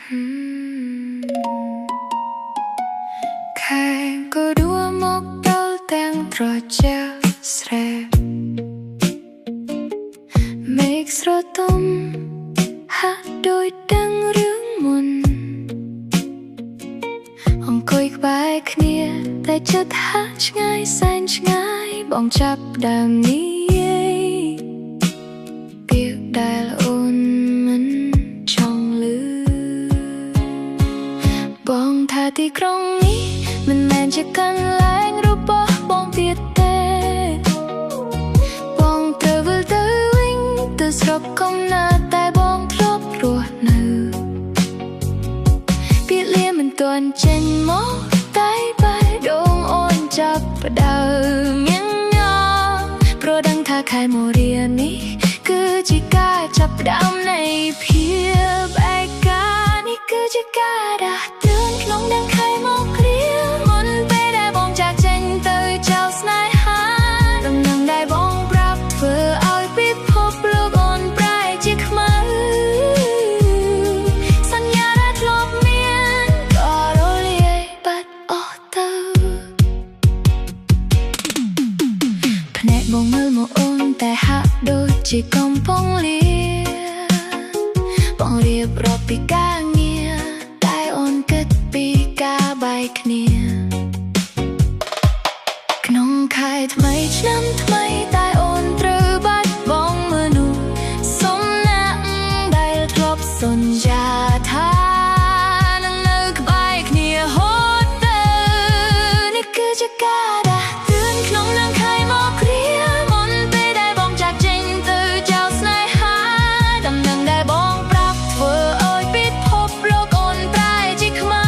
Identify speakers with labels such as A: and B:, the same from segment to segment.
A: ខែក៏ដួលមកដល់ទាំងត្រជាក់ស្រែមេឃស្រទុំហាក់ដូចដឹងរឿងមុនអង្គុយក្បែរគ្នាតែចិត្តហាក់ឆ្ងាយសែនឆ្ងាយបងចាប់ដើមនិយាយពាក្យដែលអូនមិនចង់ឮបងថាទីក្រុងនេះមិនមែនជាកន្លែងរបស់បងទៀតទេបងត្រូវវិលទៅវិញទៅស្រុកកំណើតតែបងធ្លាប់រស់នៅពាក្យលាមិនទាន់ចេញមកតែបែរដូងអូនចាប់ផ្ដើមញញឹមព្រោះដឹងថាខែមករៀននេះគឺជាការចាប់ផ្ដើមនៃភាពឯកានេះគឺជាការដាស់តឿនក្នុងដឹងខែមកគ្រាមុនពេលដែលបងចាក់ចេញទៅចោលស្នេហាដំណឹងដែលបងប្រាប់ធ្វើឲ្យពិភពលោកអូនប្រែជាខ្មៅសញ្ញាដែលធ្លាប់មានក៏រលាយបាត់អស់ទៅភ្នែកបងមើលមកអូនតែហាក់ដូចជាកំពុងលាបងរៀបរាប់ពីការងារតែអូនគិតពីការបែកគ្នាក្នុងខែថ្មីឆ្នាំថ្មីតែអូនត្រូវបាត់បង់មនុស្សសំណាក់ដែលធ្លាប់សន្យាថានឹងនៅក្បែរគ្នាហូតទៅនេះគឺជាការដាស់តឿនក្នុងនឹងខែមកគ្រាមុនពេលដែលបងចាក់ចេញទៅចោលស្នេហាដំណឹងដែលបងប្រាប់ធ្វើឲ្យពិភពលោកអូនប្រែជាខ្មៅ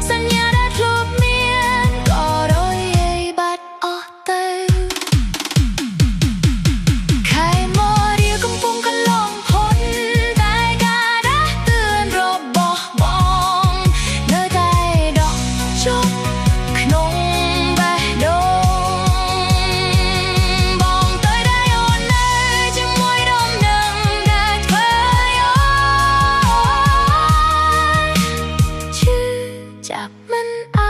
A: សញ្ញាដែលធ្លាប់មានក៏រលាយបាត់អស់ទៅខែមករៀកំពុងកន្លងផុតតែការដាស់តឿនរបស់បងនៅតែដកចុះក្នុងបេះដូងបងទៅដែលអូននៅជាមួយដំណឹងដែលធ្វើឲ្យអូនឈឺចាប់មិនអា